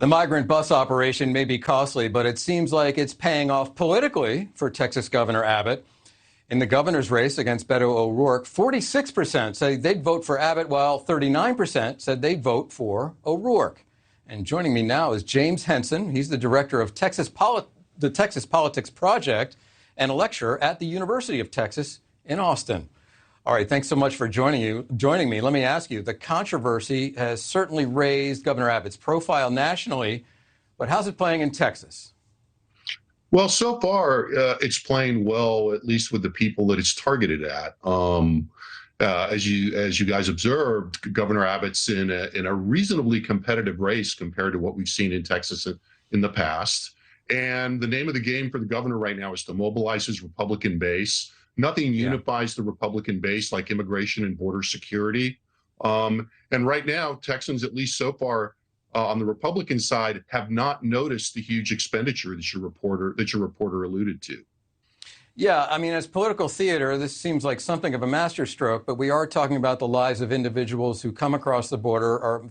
The migrant bus operation may be costly, but it seems like it's paying off politically for Texas Governor Abbott. In the governor's race against Beto O'Rourke, 46% say they'd vote for Abbott, while 39% said they'd vote for O'Rourke. And joining me now is James Henson. He's the director of the Texas Politics Project and a lecturer at the University of Texas in Austin. All right, thanks so much for joining me. Let me ask you, the controversy has certainly raised Governor Abbott's profile nationally, but how's it playing in Texas? Well, so far, it's playing well, at least with the people that it's targeted at. As you guys observed, Governor Abbott's in a reasonably competitive race compared to what we've seen in Texas in the past. And the name of the game for the governor right now is to mobilize his Republican base. Nothing unifies the Republican base like immigration and border security. And right now, Texans, at least so far, on the Republican side, have not noticed the huge expenditure that your reporter alluded to. Yeah, I mean, as political theater, this seems like something of a masterstroke, but we are talking about the lives of individuals who come across the border, are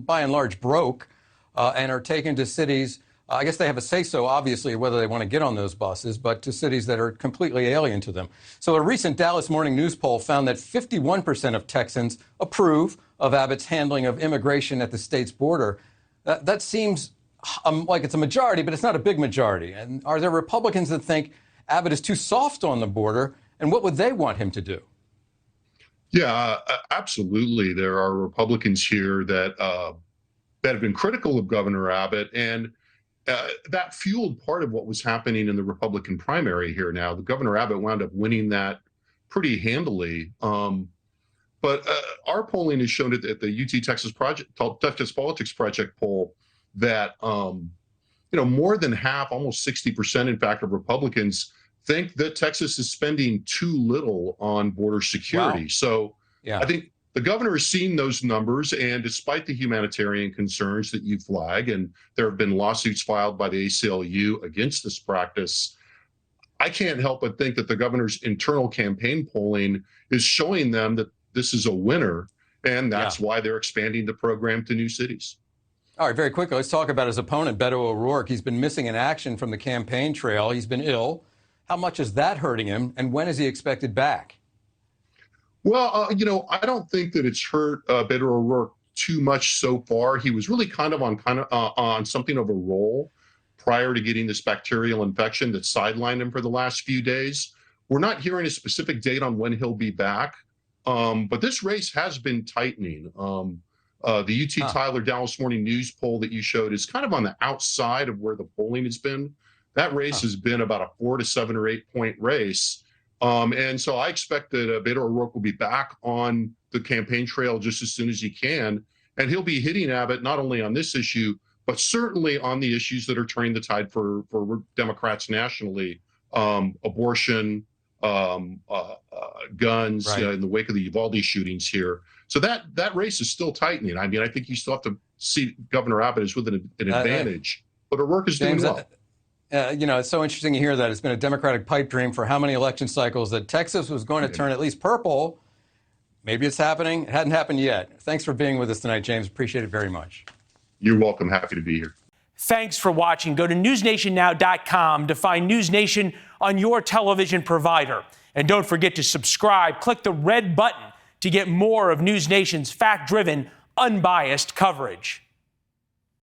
by and large broke, and are taken to cities. I guess they have a say-so, obviously, whether they want to get on those buses, but to cities that are completely alien to them. So a recent Dallas Morning News poll found that 51% of Texans approve of Abbott's handling of immigration at the state's border. That seems like it's a majority, but it's not a big majority. And are there Republicans that think Abbott is too soft on the border, and what would they want him to do? Yeah, absolutely. There are Republicans here that have been critical of Governor Abbott, and that fueled part of what was happening in the Republican primary here now. The Governor Abbott wound up winning that pretty handily. But our polling has shown at the UT Texas Politics Project poll that more than half, almost 60%, in fact, of Republicans think that Texas is spending too little on border security. Wow. So I think the governor has seen those numbers, and despite the humanitarian concerns that you flag, and there have been lawsuits filed by the ACLU against this practice, I can't help but think that the governor's internal campaign polling is showing them that this is a winner, and that's why they're expanding the program to new cities. All right, very quickly, let's talk about his opponent, Beto O'Rourke. He's been missing in action from the campaign trail. He's been ill. How much is that hurting him, and when is he expected back? Well, I don't think that it's hurt Beto O'Rourke too much so far. He was really kind of on something of a roll prior to getting this bacterial infection that sidelined him for the last few days. We're not hearing a specific date on when he'll be back, but this race has been tightening. The UT Tyler Dallas Morning News poll that you showed is kind of on the outside of where the polling has been. That race has been about a 4 to 7 or 8 point race. And so I expect that Beto O'Rourke will be back on the campaign trail just as soon as he can. And he'll be hitting Abbott not only on this issue, but certainly on the issues that are turning the tide for Democrats nationally, abortion, guns, in the wake of the Uvalde shootings here. So that race is still tightening. I mean, I think you still have to see Governor Abbott as with an advantage, but O'Rourke is doing well. It's so interesting to hear that. It's been a Democratic pipe dream for how many election cycles that Texas was going to turn at least purple. Maybe it's happening. It hadn't happened yet. Thanks for being with us tonight, James. Appreciate it very much. You're welcome. Happy to be here. Thanks for watching. Go to newsnationnow.com to find NewsNation on your television provider. And don't forget to subscribe. Click the red button to get more of NewsNation's fact-driven, unbiased coverage.